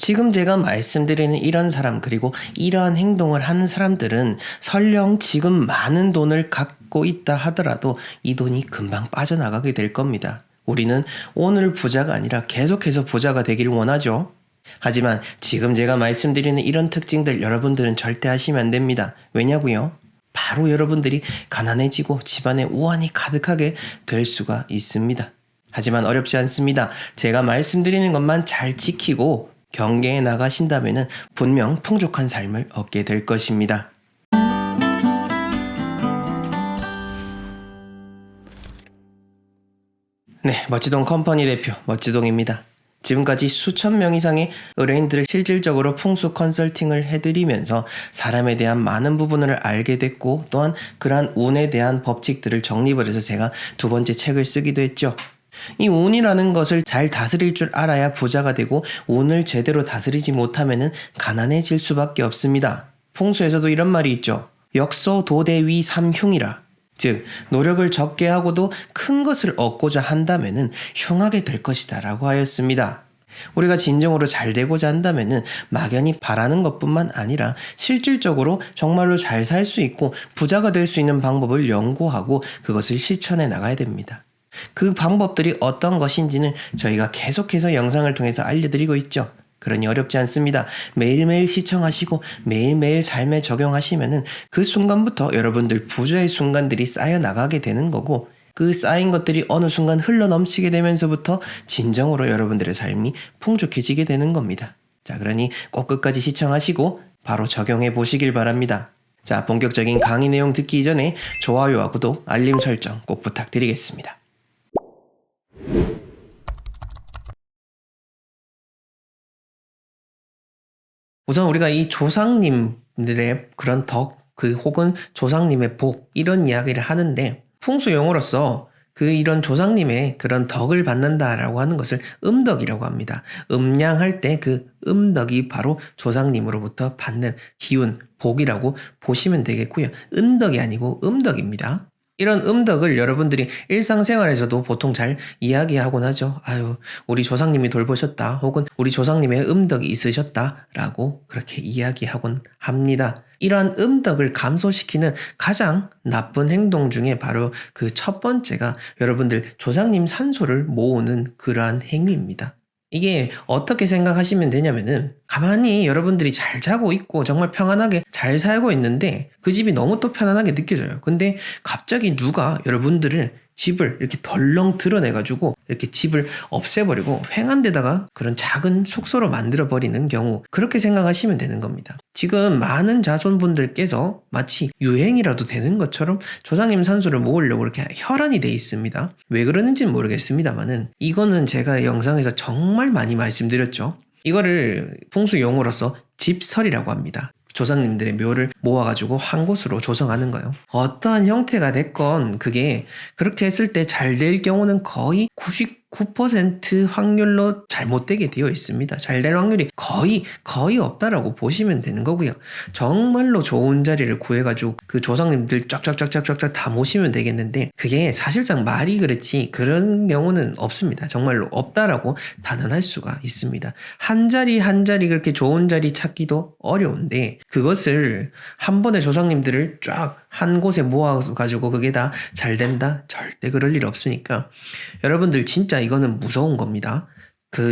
지금 제가 말씀드리는 이런 사람 그리고 이러한 행동을 하는 사람들은 설령 지금 많은 돈을 갖고 있다 하더라도 이 돈이 금방 빠져나가게 될 겁니다. 우리는 오늘 부자가 아니라 계속해서 부자가 되기를 원하죠. 하지만 지금 제가 말씀드리는 이런 특징들 여러분들은 절대 하시면 안 됩니다. 왜냐고요? 바로 여러분들이 가난해지고 집안에 우환이 가득하게 될 수가 있습니다. 하지만 어렵지 않습니다. 제가 말씀드리는 것만 잘 지키고 경계에 나가신다면 분명 풍족한 삶을 얻게 될 것입니다. 네, 멋지동 컴퍼니 대표 멋지동입니다. 지금까지 수천 명 이상의 의뢰인들을 실질적으로 풍수 컨설팅을 해드리면서 사람에 대한 많은 부분을 알게 됐고 또한 그러한 운에 대한 법칙들을 정립을 해서 제가 두 번째 책을 쓰기도 했죠. 이 운이라는 것을 잘 다스릴 줄 알아야 부자가 되고 운을 제대로 다스리지 못하면 가난해질 수밖에 없습니다. 풍수에서도 이런 말이 있죠. 역서도대위 삼흉이라. 즉 노력을 적게 하고도 큰 것을 얻고자 한다면 흉하게 될 것이다 라고 하였습니다. 우리가 진정으로 잘 되고자 한다면 막연히 바라는 것뿐만 아니라 실질적으로 정말로 잘 살 수 있고 부자가 될 수 있는 방법을 연구하고 그것을 실천해 나가야 됩니다. 그 방법들이 어떤 것인지는 저희가 계속해서 영상을 통해서 알려드리고 있죠. 그러니 어렵지 않습니다. 매일매일 시청하시고 매일매일 삶에 적용하시면은 그 순간부터 여러분들 부자의 순간들이 쌓여 나가게 되는 거고 그 쌓인 것들이 어느 순간 흘러 넘치게 되면서부터 진정으로 여러분들의 삶이 풍족해지게 되는 겁니다. 자, 그러니 꼭 끝까지 시청하시고 바로 적용해 보시길 바랍니다. 자, 본격적인 강의 내용 듣기 전에 좋아요와 구독, 알림 설정 꼭 부탁드리겠습니다. 우선 우리가 이 조상님들의 그런 덕, 혹은 조상님의 복, 이런 이야기를 하는데 풍수 용어로서 이런 조상님의 그런 덕을 받는다라고 하는 것을 음덕이라고 합니다. 음양할 때 그 음덕이 바로 조상님으로부터 받는 기운, 복이라고 보시면 되겠고요. 은덕이 아니고 음덕입니다. 이런 음덕을 여러분들이 일상생활에서도 보통 잘 이야기하곤 하죠. 아유, 우리 조상님이 돌보셨다. 혹은 우리 조상님의 음덕이 있으셨다. 라고 그렇게 이야기하곤 합니다. 이러한 음덕을 감소시키는 가장 나쁜 행동 중에 바로 그 첫 번째가 여러분들 조상님 산소를 모으는 그러한 행위입니다. 이게 어떻게 생각하시면 되냐면은 가만히 여러분들이 잘 자고 있고 정말 평안하게 잘 살고 있는데 그 집이 너무 또 편안하게 느껴져요. 근데 갑자기 누가 여러분들을 집을 이렇게 덜렁 드러내가지고 이렇게 집을 없애버리고 횡한 데다가 그런 작은 숙소로 만들어버리는 경우, 그렇게 생각하시면 되는 겁니다. 지금 많은 자손분들께서 마치 유행이라도 되는 것처럼 조상님 산소를 모으려고 이렇게 혈안이 돼 있습니다. 왜 그러는지는 모르겠습니다만은 이거는 제가 영상에서 정말 많이 말씀드렸죠. 이거를 풍수 용어로서 집설이라고 합니다. 조상님들의 묘를 모아가지고 한 곳으로 조성하는 거예요. 어떠한 형태가 됐건 그게 그렇게 했을 때 잘 될 경우는 거의 99% 확률로 잘못되게 되어 있습니다. 잘 될 확률이 거의 없다라고 보시면 되는 거고요. 정말로 좋은 자리를 구해가지고 그 조상님들 쫙쫙쫙쫙쫙 다 모시면 되겠는데 그게 사실상 말이 그렇지 그런 경우는 없습니다. 정말로 없다라고 단언할 수가 있습니다. 한 자리 한 자리 그렇게 좋은 자리 찾기도 어려운데 그것을 한 번에 조상님들을 쫙 한 곳에 모아가지고 그게 다 잘 된다? 절대 그럴 일 없으니까 여러분들 진짜 이거는 무서운 겁니다.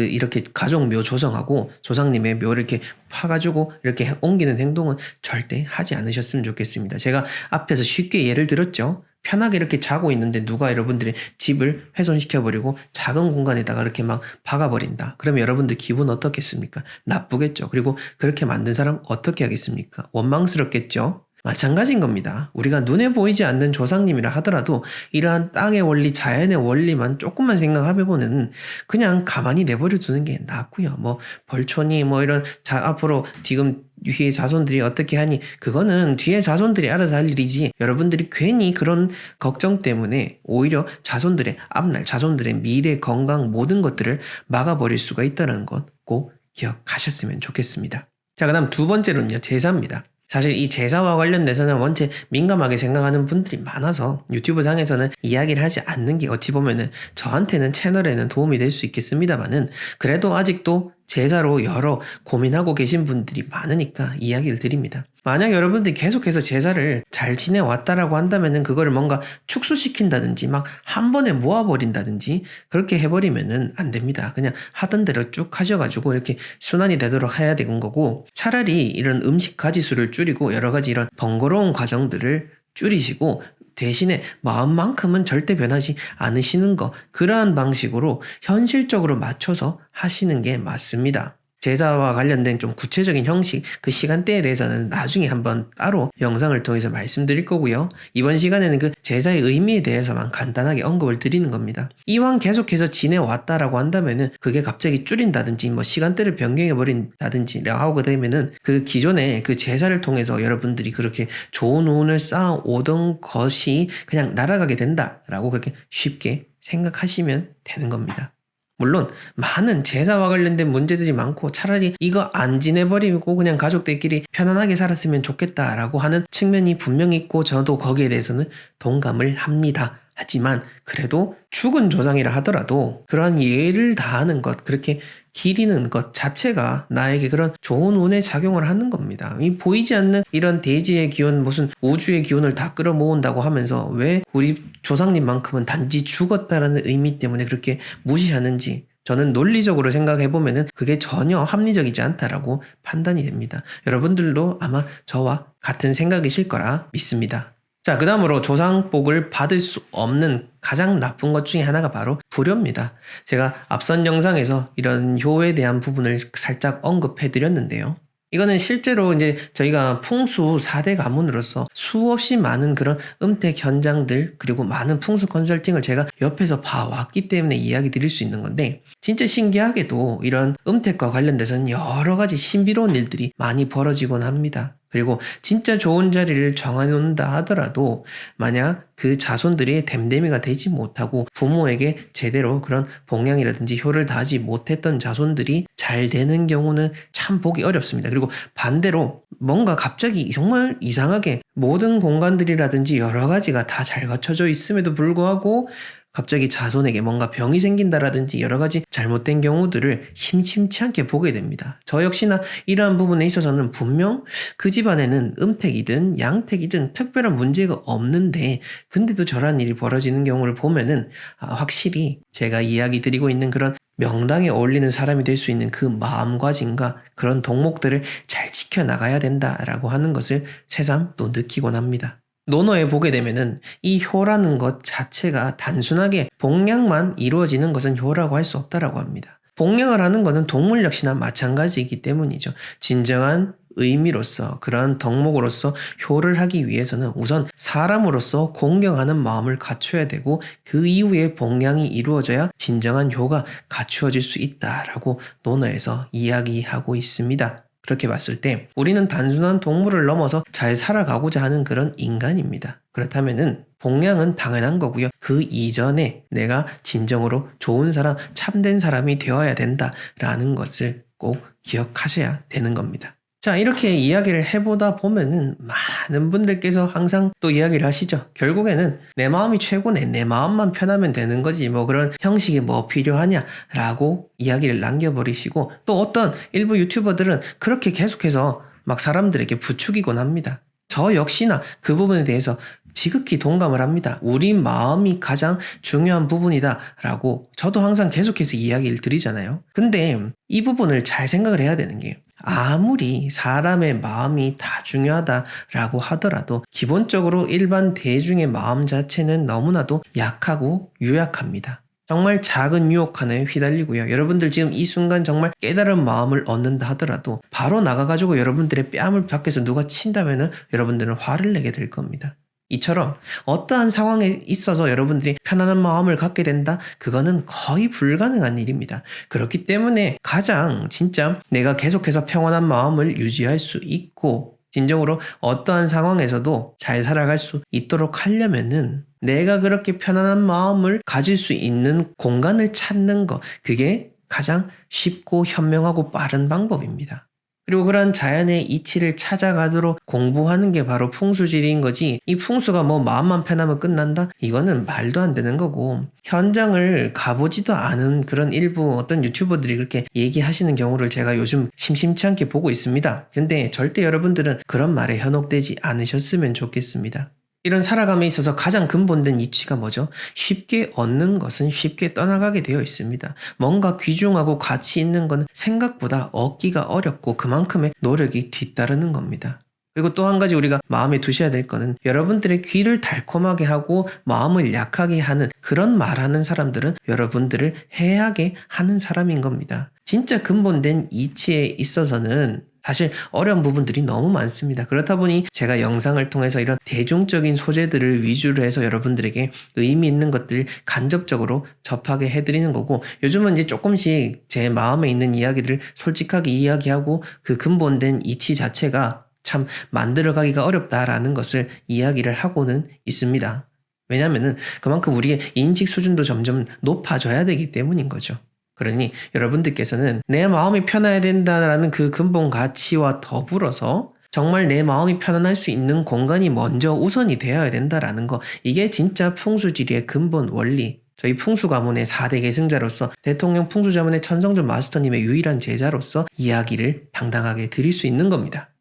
이렇게 가족묘 조성하고 조상님의 묘를 이렇게 파가지고 이렇게 옮기는 행동은 절대 하지 않으셨으면 좋겠습니다. 제가 앞에서 쉽게 예를 들었죠. 편하게 이렇게 자고 있는데 누가 여러분들의 집을 훼손시켜버리고 작은 공간에다가 이렇게 막 박아버린다. 그러면 여러분들 기분 어떻겠습니까? 나쁘겠죠. 그리고 그렇게 만든 사람 어떻게 하겠습니까? 원망스럽겠죠. 마찬가지인 겁니다. 우리가 눈에 보이지 않는 조상님이라 하더라도 이러한 땅의 원리, 자연의 원리만 조금만 생각해보면 그냥 가만히 내버려 두는 게 낫고요. 벌초니 이런 앞으로 지금 뒤에 자손들이 어떻게 하니 그거는 뒤에 자손들이 알아서 할 일이지 여러분들이 괜히 그런 걱정 때문에 오히려 자손들의 앞날, 자손들의 미래, 건강 모든 것들을 막아버릴 수가 있다는 것 꼭 기억하셨으면 좋겠습니다. 자, 그 다음 두 번째로는요, 제사입니다. 사실 이 제사와 관련돼서는 원체 민감하게 생각하는 분들이 많아서 유튜브 상에서는 이야기를 하지 않는 게 어찌 보면은 저한테는 채널에는 도움이 될 수 있겠습니다만은 그래도 아직도 제사로 여러 고민하고 계신 분들이 많으니까 이야기를 드립니다. 만약 여러분들이 계속해서 제사를 잘 지내왔다라고 한다면은 그거를 뭔가 축소시킨다든지 막 한 번에 모아버린다든지 그렇게 해버리면은 안 됩니다. 그냥 하던 대로 쭉 하셔가지고 이렇게 순환이 되도록 해야 되는 거고, 차라리 이런 음식 가지수를 줄이고 여러 가지 이런 번거로운 과정들을 줄이시고 대신에 마음만큼은 절대 변하지 않으시는 거, 그러한 방식으로 현실적으로 맞춰서 하시는 게 맞습니다. 제사와 관련된 좀 구체적인 형식, 그 시간대에 대해서는 나중에 한번 따로 영상을 통해서 말씀드릴 거고요. 이번 시간에는 그 제사의 의미에 대해서만 간단하게 언급을 드리는 겁니다. 이왕 계속해서 지내왔다라고 한다면은 그게 갑자기 줄인다든지 뭐 시간대를 변경해버린다든지 하고 되면은 그 기존에 그 제사를 통해서 여러분들이 그렇게 좋은 운을 쌓아오던 것이 그냥 날아가게 된다라고 그렇게 쉽게 생각하시면 되는 겁니다. 물론 많은 제사와 관련된 문제들이 많고 차라리 이거 안 지내버리고 그냥 가족들끼리 편안하게 살았으면 좋겠다라고 하는 측면이 분명히 있고 저도 거기에 대해서는 동감을 합니다. 하지만 그래도 죽은 조상이라 하더라도 그러한 예를 다하는 것, 그렇게 기리는 것 자체가 나에게 그런 좋은 운에 작용을 하는 겁니다. 이 보이지 않는 이런 대지의 기운, 무슨 우주의 기운을 다 끌어모은다고 하면서 왜 우리 조상님만큼은 단지 죽었다라는 의미 때문에 그렇게 무시하는지, 저는 논리적으로 생각해보면은 그게 전혀 합리적이지 않다라고 판단이 됩니다. 여러분들도 아마 저와 같은 생각이실 거라 믿습니다. 자, 그 다음으로 조상복을 받을 수 없는 가장 나쁜 것 중에 하나가 바로 불효입니다. 제가 앞선 영상에서 이런 효에 대한 부분을 살짝 언급해 드렸는데요. 이거는 실제로 이제 저희가 풍수 4대 가문으로서 수없이 많은 그런 음택 현장들, 그리고 많은 풍수 컨설팅을 제가 옆에서 봐왔기 때문에 이야기 드릴 수 있는 건데, 진짜 신기하게도 이런 음택과 관련돼서는 여러 가지 신비로운 일들이 많이 벌어지곤 합니다. 그리고 진짜 좋은 자리를 정해놓는다 하더라도 만약 그 자손들이 댐댐이가 되지 못하고 부모에게 제대로 그런 봉양이라든지 효를 다하지 못했던 자손들이 잘 되는 경우는 참 보기 어렵습니다. 그리고 반대로 뭔가 갑자기 정말 이상하게 모든 공간들이라든지 여러 가지가 다 잘 갖춰져 있음에도 불구하고 갑자기 자손에게 뭔가 병이 생긴다라든지 여러 가지 잘못된 경우들을 심심치 않게 보게 됩니다. 저 역시나 이러한 부분에 있어서는 분명 그 집안에는 음택이든 양택이든 특별한 문제가 없는데 근데도 저런 일이 벌어지는 경우를 보면은 확실히 제가 이야기 드리고 있는 그런 명당에 어울리는 사람이 될 수 있는 그 마음가짐과 그런 덕목들을 잘 지켜나가야 된다라고 하는 것을 새삼 또 느끼곤 합니다. 논어에 보게 되면은 이 효라는 것 자체가 단순하게 봉양만 이루어지는 것은 효라고 할 수 없다라고 합니다. 봉양을 하는 것은 동물 역시나 마찬가지이기 때문이죠. 진정한 의미로서 그러한 덕목으로서 효를 하기 위해서는 우선 사람으로서 공경하는 마음을 갖춰야 되고 그 이후에 봉양이 이루어져야 진정한 효가 갖추어질 수 있다라고 논어에서 이야기하고 있습니다. 그렇게 봤을 때 우리는 단순한 동물을 넘어서 잘 살아가고자 하는 그런 인간입니다. 그렇다면은 봉양은 당연한 거고요. 그 이전에 내가 진정으로 좋은 사람, 참된 사람이 되어야 된다라는 것을 꼭 기억하셔야 되는 겁니다. 자, 이렇게 이야기를 해보다 보면은 많은 분들께서 항상 또 이야기를 하시죠. 결국에는 내 마음이 최고네, 내 마음만 편하면 되는 거지 뭐 그런 형식이 뭐 필요하냐라고 이야기를 남겨버리시고, 또 어떤 일부 유튜버들은 그렇게 계속해서 막 사람들에게 부추기곤 합니다. 저 역시나 그 부분에 대해서 지극히 동감을 합니다. 우리 마음이 가장 중요한 부분이다 라고 저도 항상 계속해서 이야기를 드리잖아요. 근데 이 부분을 잘 생각을 해야 되는 게, 아무리 사람의 마음이 다 중요하다라고 하더라도 기본적으로 일반 대중의 마음 자체는 너무나도 약하고 유약합니다. 정말 작은 유혹 하나에 휘달리고요. 여러분들 지금 이 순간 정말 깨달은 마음을 얻는다 하더라도 바로 나가가지고 여러분들의 뺨을 밖에서 누가 친다면은 여러분들은 화를 내게 될 겁니다. 이처럼 어떠한 상황에 있어서 여러분들이 편안한 마음을 갖게 된다? 그거는 거의 불가능한 일입니다. 그렇기 때문에 가장 진짜 내가 계속해서 평온한 마음을 유지할 수 있고 진정으로 어떠한 상황에서도 잘 살아갈 수 있도록 하려면은 내가 그렇게 편안한 마음을 가질 수 있는 공간을 찾는 거, 그게 가장 쉽고 현명하고 빠른 방법입니다. 그리고 그런 자연의 이치를 찾아가도록 공부하는 게 바로 풍수지리인 거지, 이 풍수가 뭐 마음만 편하면 끝난다? 이거는 말도 안 되는 거고, 현장을 가보지도 않은 그런 일부 어떤 유튜버들이 그렇게 얘기하시는 경우를 제가 요즘 심심치 않게 보고 있습니다. 근데 절대 여러분들은 그런 말에 현혹되지 않으셨으면 좋겠습니다. 이런 살아감에 있어서 가장 근본된 이치가 뭐죠? 쉽게 얻는 것은 쉽게 떠나가게 되어 있습니다. 뭔가 귀중하고 가치 있는 건 생각보다 얻기가 어렵고 그만큼의 노력이 뒤따르는 겁니다. 그리고 또 한 가지 우리가 마음에 두셔야 될 거는, 여러분들의 귀를 달콤하게 하고 마음을 약하게 하는 그런 말하는 사람들은 여러분들을 해하게 하는 사람인 겁니다. 진짜 근본된 이치에 있어서는 사실 어려운 부분들이 너무 많습니다. 그렇다 보니 제가 영상을 통해서 이런 대중적인 소재들을 위주로 해서 여러분들에게 의미 있는 것들을 간접적으로 접하게 해드리는 거고, 요즘은 이제 조금씩 제 마음에 있는 이야기들을 솔직하게 이야기하고 그 근본된 이치 자체가 참 만들어가기가 어렵다라는 것을 이야기를 하고는 있습니다. 왜냐하면 그만큼 우리의 인식 수준도 점점 높아져야 되기 때문인 거죠. 그러니 여러분들께서는 내 마음이 편해야 된다라는 그 근본 가치와 더불어서 정말 내 마음이 편안할 수 있는 공간이 먼저 우선이 되어야 된다라는 거, 이게 진짜 풍수지리의 근본 원리, 저희 풍수가문의 4대 계승자로서 대통령 풍수자문의 천성준 마스터님의 유일한 제자로서 이야기를 당당하게 드릴 수 있는 겁니다.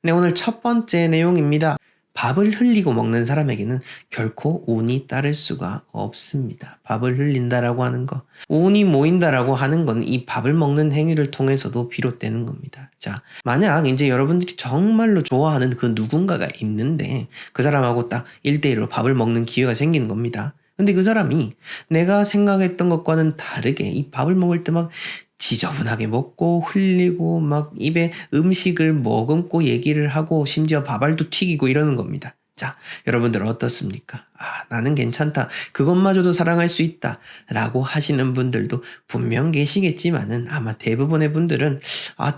네, 오늘 첫 번째 내용입니다. 밥을 흘리고 먹는 사람에게는 결코 운이 따를 수가 없습니다. 밥을 흘린다라고 하는 거, 운이 모인다라고 하는 건 이 밥을 먹는 행위를 통해서도 비롯되는 겁니다. 자, 만약 이제 여러분들이 정말로 좋아하는 그 누군가가 있는데 그 사람하고 딱 1대1로 밥을 먹는 기회가 생기는 겁니다. 근데 그 사람이 내가 생각했던 것과는 다르게 이 밥을 먹을 때 막 지저분하게 먹고 흘리고 막 입에 음식을 머금고 얘기를 하고 심지어 밥알도 튀기고 이러는 겁니다. 자, 여러분들 어떻습니까? 나는 괜찮다, 그것마저도 사랑할 수 있다 라고 하시는 분들도 분명 계시겠지만은 아마 대부분의 분들은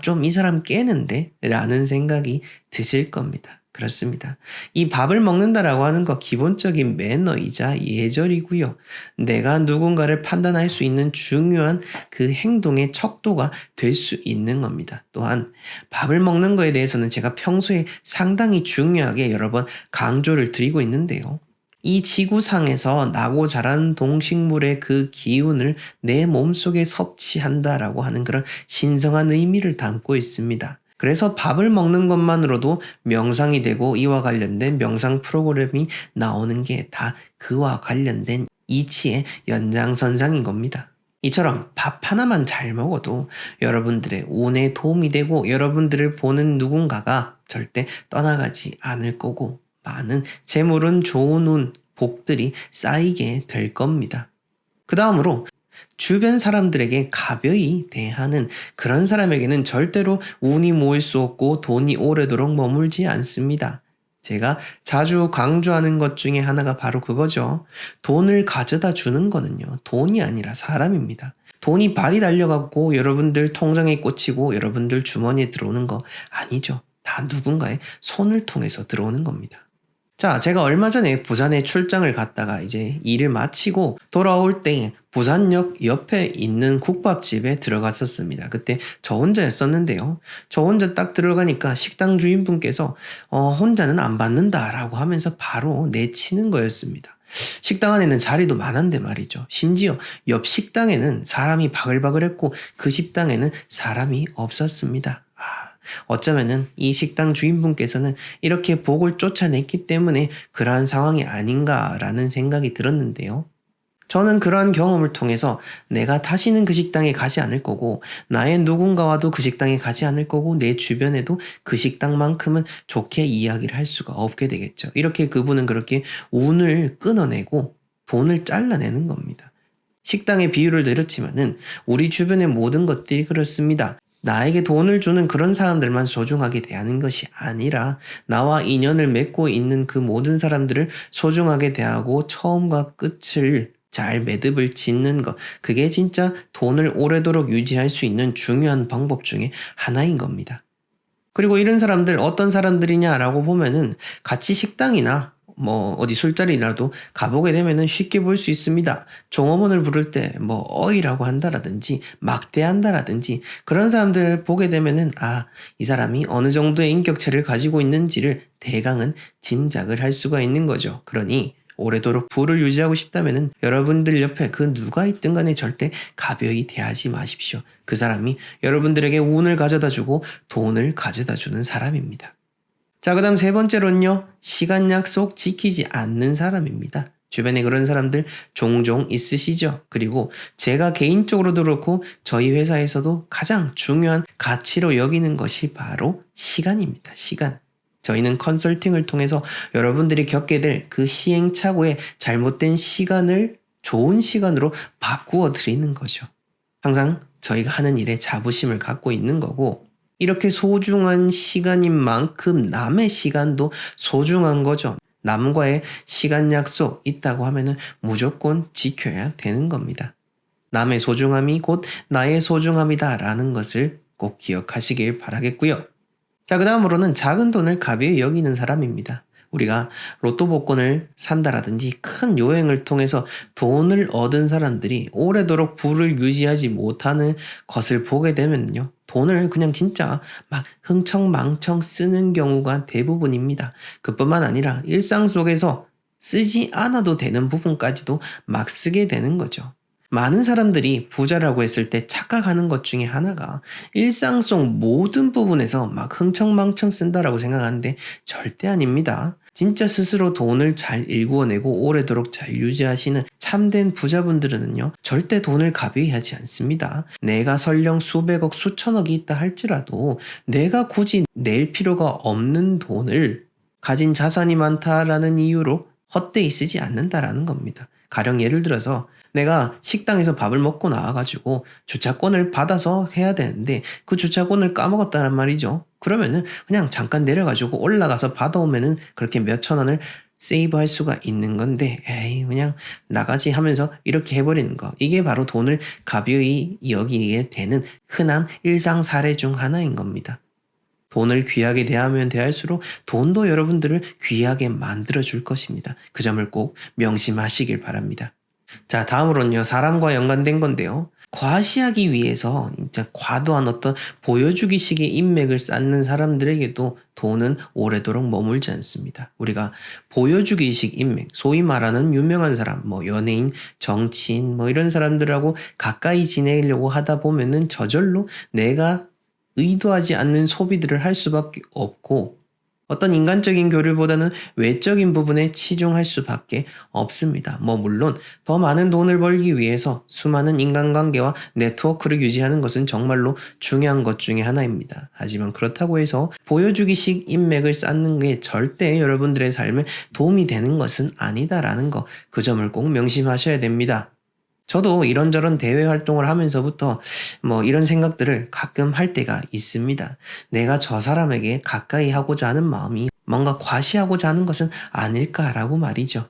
좀 이 사람 깨는데 라는 생각이 드실 겁니다. 그렇습니다. 이 밥을 먹는다라고 하는 거 기본적인 매너이자 예절이고요. 내가 누군가를 판단할 수 있는 중요한 그 행동의 척도가 될 수 있는 겁니다. 또한 밥을 먹는 거에 대해서는 제가 평소에 상당히 중요하게 여러 번 강조를 드리고 있는데요. 이 지구상에서 나고 자란 동식물의 그 기운을 내 몸속에 섭취한다라고 하는 그런 신성한 의미를 담고 있습니다. 그래서 밥을 먹는 것만으로도 명상이 되고 이와 관련된 명상 프로그램이 나오는 게 다 그와 관련된 이치의 연장선상인 겁니다. 이처럼 밥 하나만 잘 먹어도 여러분들의 운에 도움이 되고 여러분들을 보는 누군가가 절대 떠나가지 않을 거고, 많은 재물은 좋은 운, 복들이 쌓이게 될 겁니다. 그 다음으로 주변 사람들에게 가벼이 대하는 그런 사람에게는 절대로 운이 모일 수 없고 돈이 오래도록 머물지 않습니다. 제가 자주 강조하는 것 중에 하나가 바로 그거죠. 돈을 가져다 주는 거는요, 돈이 아니라 사람입니다. 돈이 발이 달려가고 여러분들 통장에 꽂히고 여러분들 주머니에 들어오는 거 아니죠. 다 누군가의 손을 통해서 들어오는 겁니다. 자, 제가 얼마 전에 부산에 출장을 갔다가 이제 일을 마치고 돌아올 때 부산역 옆에 있는 국밥집에 들어갔었습니다. 그때 저 혼자였었는데요. 저 혼자 딱 들어가니까 식당 주인분께서 혼자는 안 받는다라고 하면서 바로 내치는 거였습니다. 식당 안에는 자리도 많은데 말이죠. 심지어 옆 식당에는 사람이 바글바글했고 그 식당에는 사람이 없었습니다. 어쩌면은 이 식당 주인분께서는 이렇게 복을 쫓아냈기 때문에 그러한 상황이 아닌가라는 생각이 들었는데요. 저는 그러한 경험을 통해서 내가 다시는 그 식당에 가지 않을 거고, 나의 누군가와도 그 식당에 가지 않을 거고, 내 주변에도 그 식당만큼은 좋게 이야기를 할 수가 없게 되겠죠. 이렇게 그분은 그렇게 운을 끊어내고 돈을 잘라내는 겁니다. 식당의 비유를 드렸지만은 우리 주변의 모든 것들이 그렇습니다. 나에게 돈을 주는 그런 사람들만 소중하게 대하는 것이 아니라 나와 인연을 맺고 있는 그 모든 사람들을 소중하게 대하고 처음과 끝을 잘 매듭을 짓는 것, 그게 진짜 돈을 오래도록 유지할 수 있는 중요한 방법 중에 하나인 겁니다. 그리고 이런 사람들 어떤 사람들이냐라고 보면은 같이 식당이나 뭐 어디 술자리라도 가보게 되면은 쉽게 볼 수 있습니다. 종업원을 부를 때 뭐 어이라고 한다라든지 막대한다라든지 그런 사람들 보게 되면은 이 사람이 어느 정도의 인격체를 가지고 있는지를 대강은 짐작을 할 수가 있는 거죠. 그러니 오래도록 부를 유지하고 싶다면은 여러분들 옆에 그 누가 있든 간에 절대 가벼이 대하지 마십시오. 그 사람이 여러분들에게 운을 가져다 주고 돈을 가져다 주는 사람입니다. 자, 그 다음 세 번째로는요. 시간 약속 지키지 않는 사람입니다. 주변에 그런 사람들 종종 있으시죠? 그리고 제가 개인적으로도 그렇고 저희 회사에서도 가장 중요한 가치로 여기는 것이 바로 시간입니다. 시간. 저희는 컨설팅을 통해서 여러분들이 겪게 될 그 시행착오의 잘못된 시간을 좋은 시간으로 바꾸어 드리는 거죠. 항상 저희가 하는 일에 자부심을 갖고 있는 거고 이렇게 소중한 시간인 만큼 남의 시간도 소중한 거죠. 남과의 시간 약속 있다고 하면은 무조건 지켜야 되는 겁니다. 남의 소중함이 곧 나의 소중함이다 라는 것을 꼭 기억하시길 바라겠고요. 자, 그 다음으로는 작은 돈을 가벼이 여기는 사람입니다. 우리가 로또 복권을 산다라든지 큰 여행을 통해서 돈을 얻은 사람들이 오래도록 부를 유지하지 못하는 것을 보게 되면요. 돈을 그냥 진짜 막 흥청망청 쓰는 경우가 대부분입니다. 그뿐만 아니라 일상 속에서 쓰지 않아도 되는 부분까지도 막 쓰게 되는 거죠. 많은 사람들이 부자라고 했을 때 착각하는 것 중에 하나가 일상 속 모든 부분에서 막 흥청망청 쓴다라고 생각하는데 절대 아닙니다. 진짜 스스로 돈을 잘 일구어내고 오래도록 잘 유지하시는 참된 부자분들은요, 절대 돈을 가벼이 하지 않습니다. 내가 설령 수백억, 수천억이 있다 할지라도 내가 굳이 낼 필요가 없는 돈을 가진 자산이 많다라는 이유로 헛되이 쓰지 않는다라는 겁니다. 가령 예를 들어서 내가 식당에서 밥을 먹고 나와가지고 주차권을 받아서 해야 되는데 그 주차권을 까먹었다는 말이죠. 그러면은 그냥 잠깐 내려가지고 올라가서 받아오면은 그렇게 몇천 원을 세이브할 수가 있는 건데 에이 그냥 나가지 하면서 이렇게 해버리는 거. 이게 바로 돈을 가벼이 여기게 되는 흔한 일상 사례 중 하나인 겁니다. 돈을 귀하게 대하면 대할수록 돈도 여러분들을 귀하게 만들어줄 것입니다. 그 점을 꼭 명심하시길 바랍니다. 자, 다음으로는요. 사람과 연관된 건데요. 과시하기 위해서 진짜 과도한 어떤 보여주기식의 인맥을 쌓는 사람들에게도 돈은 오래도록 머물지 않습니다. 우리가 보여주기식 인맥, 소위 말하는 유명한 사람, 뭐 연예인, 정치인, 뭐 이런 사람들하고 가까이 지내려고 하다 보면은 저절로 내가 의도하지 않는 소비들을 할 수밖에 없고 어떤 인간적인 교류보다는 외적인 부분에 치중할 수밖에 없습니다. 뭐 물론 더 많은 돈을 벌기 위해서 수많은 인간관계와 네트워크를 유지하는 것은 정말로 중요한 것 중에 하나입니다. 하지만 그렇다고 해서 보여주기식 인맥을 쌓는 게 절대 여러분들의 삶에 도움이 되는 것은 아니다라는 거, 그 점을 꼭 명심하셔야 됩니다. 저도 이런저런 대외 활동을 하면서부터 뭐 이런 생각들을 가끔 할 때가 있습니다. 내가 저 사람에게 가까이 하고자 하는 마음이 뭔가 과시하고자 하는 것은 아닐까라고 말이죠.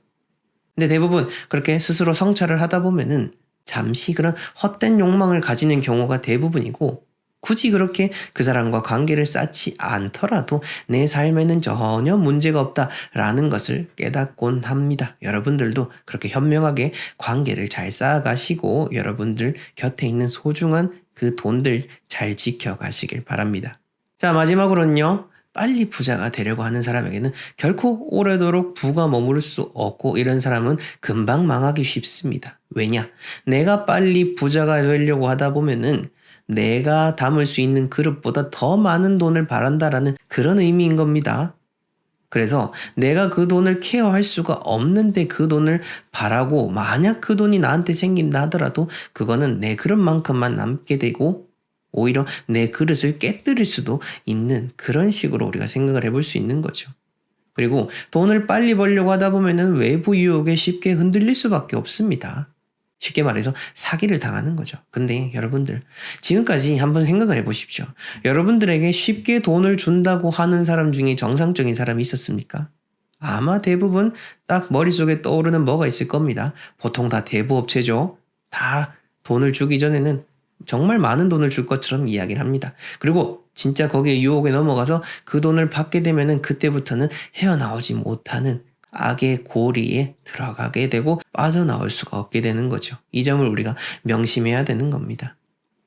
근데 대부분 그렇게 스스로 성찰을 하다 보면은 잠시 그런 헛된 욕망을 가지는 경우가 대부분이고 굳이 그렇게 그 사람과 관계를 쌓지 않더라도 내 삶에는 전혀 문제가 없다라는 것을 깨닫곤 합니다. 여러분들도 그렇게 현명하게 관계를 잘 쌓아가시고 여러분들 곁에 있는 소중한 그 돈들 잘 지켜가시길 바랍니다. 자, 마지막으로는요. 빨리 부자가 되려고 하는 사람에게는 결코 오래도록 부가 머무를 수 없고 이런 사람은 금방 망하기 쉽습니다. 왜냐? 내가 빨리 부자가 되려고 하다 보면은 내가 담을 수 있는 그릇보다 더 많은 돈을 바란다라는 그런 의미인 겁니다. 그래서 내가 그 돈을 케어할 수가 없는데 그 돈을 바라고 만약 그 돈이 나한테 생긴다 하더라도 그거는 내 그릇만큼만 남게 되고 오히려 내 그릇을 깨뜨릴 수도 있는 그런 식으로 우리가 생각을 해볼 수 있는 거죠. 그리고 돈을 빨리 벌려고 하다 보면은 외부 유혹에 쉽게 흔들릴 수밖에 없습니다. 쉽게 말해서 사기를 당하는 거죠. 근데 여러분들 지금까지 한번 생각을 해보십시오. 여러분들에게 쉽게 돈을 준다고 하는 사람 중에 정상적인 사람이 있었습니까? 아마 대부분 딱 머릿속에 떠오르는 뭐가 있을 겁니다. 보통 다 대부업체죠. 다 돈을 주기 전에는 정말 많은 돈을 줄 것처럼 이야기를 합니다. 그리고 진짜 거기에 유혹에 넘어가서 그 돈을 받게 되면은 그때부터는 헤어나오지 못하는 악의 고리에 들어가게 되고 빠져나올 수가 없게 되는 거죠. 이 점을 우리가 명심해야 되는 겁니다.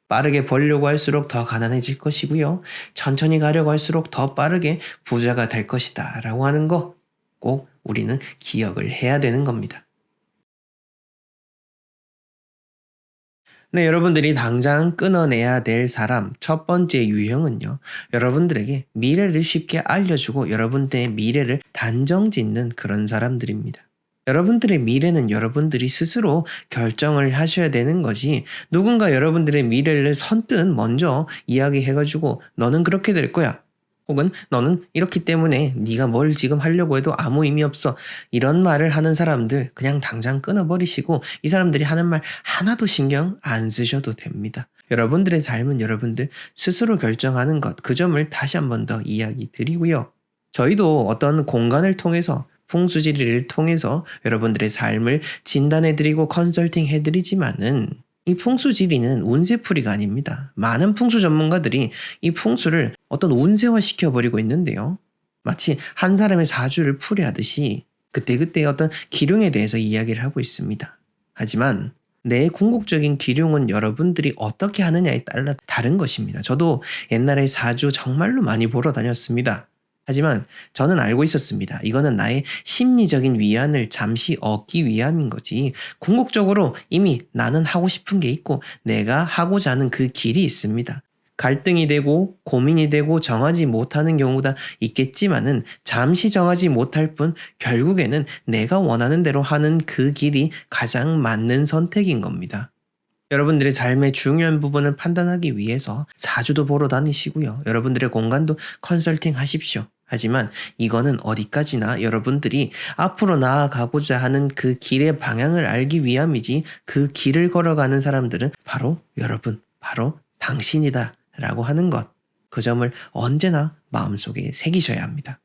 빠르게 벌려고 할수록 더 가난해질 것이고요. 천천히 가려고 할수록 더 빠르게 부자가 될 것이다 라고 하는 거 꼭 우리는 기억을 해야 되는 겁니다. 네, 여러분들이 당장 끊어내야 될 사람 첫 번째 유형은요. 여러분들에게 미래를 쉽게 알려주고 여러분들의 미래를 단정짓는 그런 사람들입니다. 여러분들의 미래는 여러분들이 스스로 결정을 하셔야 되는 거지 누군가 여러분들의 미래를 선뜻 먼저 이야기해가지고 너는 그렇게 될 거야. 혹은 너는 이렇기 때문에 네가 뭘 지금 하려고 해도 아무 의미 없어. 이런 말을 하는 사람들 그냥 당장 끊어버리시고 이 사람들이 하는 말 하나도 신경 안 쓰셔도 됩니다. 여러분들의 삶은 여러분들 스스로 결정하는 것, 그 점을 다시 한 번 더 이야기 드리고요. 저희도 어떤 공간을 통해서 풍수지리를 통해서 여러분들의 삶을 진단해드리고 컨설팅해드리지만은 이 풍수지리는 운세풀이가 아닙니다. 많은 풍수 전문가들이 이 풍수를 어떤 운세화 시켜버리고 있는데요. 마치 한 사람의 사주를 풀이하듯이 그때그때 어떤 기룡에 대해서 이야기를 하고 있습니다. 하지만 내 궁극적인 기룡은 여러분들이 어떻게 하느냐에 따라 다른 것입니다. 저도 옛날에 사주 정말로 많이 보러 다녔습니다. 하지만 저는 알고 있었습니다. 이거는 나의 심리적인 위안을 잠시 얻기 위함인 거지. 궁극적으로 이미 나는 하고 싶은 게 있고 내가 하고자 하는 그 길이 있습니다. 갈등이 되고 고민이 되고 정하지 못하는 경우가 있겠지만은 잠시 정하지 못할 뿐 결국에는 내가 원하는 대로 하는 그 길이 가장 맞는 선택인 겁니다. 여러분들의 삶의 중요한 부분을 판단하기 위해서 사주도 보러 다니시고요. 여러분들의 공간도 컨설팅 하십시오. 하지만 이거는 어디까지나 여러분들이 앞으로 나아가고자 하는 그 길의 방향을 알기 위함이지 그 길을 걸어가는 사람들은 바로 여러분, 바로 당신이다 라고 하는 것. 그 점을 언제나 마음속에 새기셔야 합니다.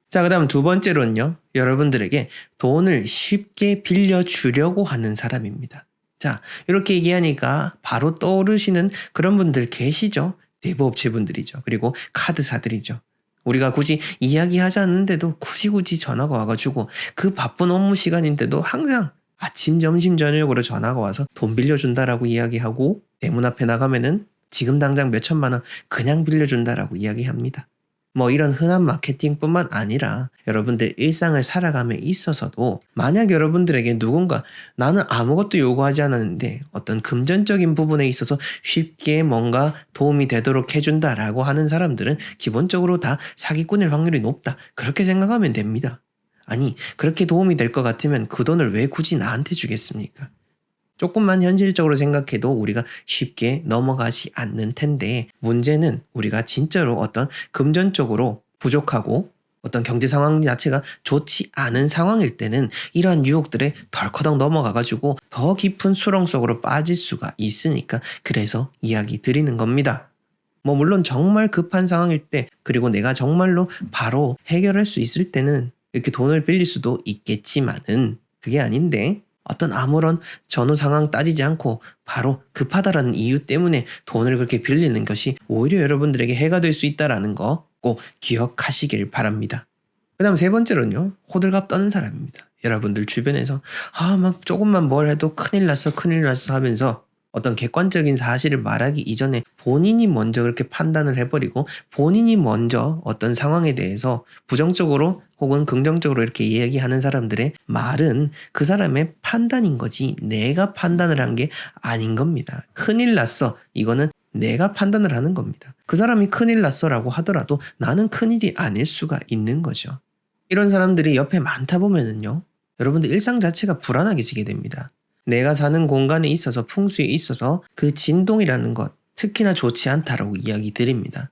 자, 그 다음 두 번째로는요. 여러분들에게 돈을 쉽게 빌려주려고 하는 사람입니다. 자, 이렇게 얘기하니까 바로 떠오르시는 그런 분들 계시죠? 대부업체분들이죠. 그리고 카드사들이죠. 우리가 굳이 이야기하지 않는데도 굳이 전화가 와가지고 그 바쁜 업무 시간인데도 항상 아침, 점심, 저녁으로 전화가 와서 돈 빌려준다라고 이야기하고 대문 앞에 나가면은 지금 당장 몇 천만 원 그냥 빌려준다라고 이야기합니다. 뭐 이런 흔한 마케팅뿐만 아니라 여러분들 일상을 살아감에 있어서도 만약 여러분들에게 누군가 나는 아무것도 요구하지 않았는데 어떤 금전적인 부분에 있어서 쉽게 뭔가 도움이 되도록 해준다라고 하는 사람들은 기본적으로 다 사기꾼일 확률이 높다. 그렇게 생각하면 됩니다. 아니 그렇게 도움이 될 것 같으면 그 돈을 왜 굳이 나한테 주겠습니까? 조금만 현실적으로 생각해도 우리가 쉽게 넘어가지 않는 텐데 문제는 우리가 진짜로 어떤 금전적으로 부족하고 어떤 경제 상황 자체가 좋지 않은 상황일 때는 이러한 유혹들에 덜커덕 넘어가가지고 더 깊은 수렁 속으로 빠질 수가 있으니까 그래서 이야기 드리는 겁니다. 뭐 물론 정말 급한 상황일 때 그리고 내가 정말로 바로 해결할 수 있을 때는 이렇게 돈을 빌릴 수도 있겠지만은 그게 아닌데 어떤 아무런 전후 상황 따지지 않고 바로 급하다라는 이유 때문에 돈을 그렇게 빌리는 것이 오히려 여러분들에게 해가 될 수 있다는 거 꼭 기억하시길 바랍니다. 그 다음 세 번째로는요. 호들갑 떠는 사람입니다. 여러분들 주변에서 막 조금만 뭘 해도 큰일 났어 하면서 어떤 객관적인 사실을 말하기 이전에 본인이 먼저 그렇게 판단을 해버리고 본인이 먼저 어떤 상황에 대해서 부정적으로 혹은 긍정적으로 이렇게 이야기하는 사람들의 말은 그 사람의 판단인 거지 내가 판단을 한 게 아닌 겁니다. 큰일 났어. 이거는 내가 판단을 하는 겁니다. 그 사람이 큰일 났어라고 하더라도 나는 큰일이 아닐 수가 있는 거죠. 이런 사람들이 옆에 많다 보면은요. 여러분들 일상 자체가 불안하게 지게 됩니다. 내가 사는 공간에 있어서 풍수에 있어서 그 진동이라는 것 특히나 좋지 않다라고 이야기 드립니다.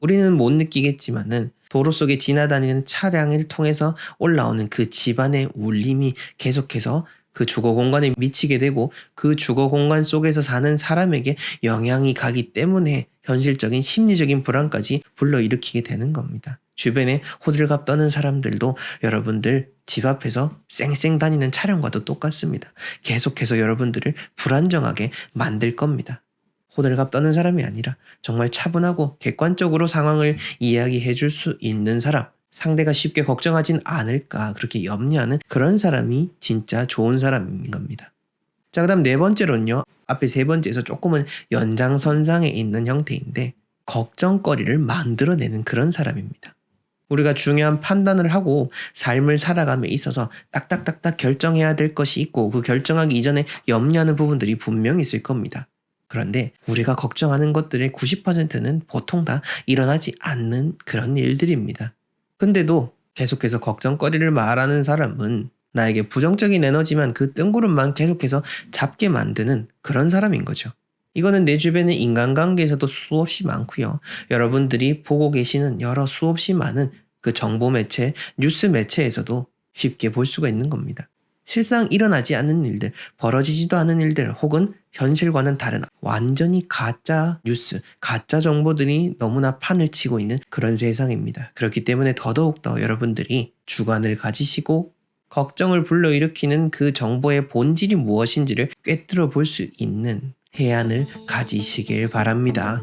우리는 못 느끼겠지만은 도로 속에 지나다니는 차량을 통해서 올라오는 그 집안의 울림이 계속해서 그 주거 공간에 미치게 되고 그 주거 공간 속에서 사는 사람에게 영향이 가기 때문에 현실적인 심리적인 불안까지 불러일으키게 되는 겁니다. 주변에 호들갑 떠는 사람들도 여러분들 집 앞에서 쌩쌩 다니는 차량과도 똑같습니다. 계속해서 여러분들을 불안정하게 만들 겁니다. 호들갑 떠는 사람이 아니라 정말 차분하고 객관적으로 상황을 이야기해 줄 수 있는 사람, 상대가 쉽게 걱정하진 않을까 그렇게 염려하는 그런 사람이 진짜 좋은 사람인 겁니다. 자, 그다음 네 번째로는요. 앞에 세 번째에서 조금은 연장선상에 있는 형태인데 걱정거리를 만들어내는 그런 사람입니다. 우리가 중요한 판단을 하고 삶을 살아감에 있어서 딱딱딱딱 결정해야 될 것이 있고 그 결정하기 이전에 염려하는 부분들이 분명히 있을 겁니다. 그런데 우리가 걱정하는 것들의 90%는 보통 다 일어나지 않는 그런 일들입니다. 근데도 계속해서 걱정거리를 말하는 사람은 나에게 부정적인 에너지만 그 뜬구름만 계속해서 잡게 만드는 그런 사람인 거죠. 이거는 내 주변의 인간관계에서도 수없이 많고요. 여러분들이 보고 계시는 여러 수없이 많은 그 정보 매체, 뉴스 매체에서도 쉽게 볼 수가 있는 겁니다. 실상 일어나지 않는 일들, 벌어지지도 않은 일들, 혹은 현실과는 다른 완전히 가짜 뉴스, 가짜 정보들이 너무나 판을 치고 있는 그런 세상입니다. 그렇기 때문에 더더욱더 여러분들이 주관을 가지시고 걱정을 불러일으키는 그 정보의 본질이 무엇인지를 꿰뚫어 볼 수 있는 해안을 가지시길 바랍니다.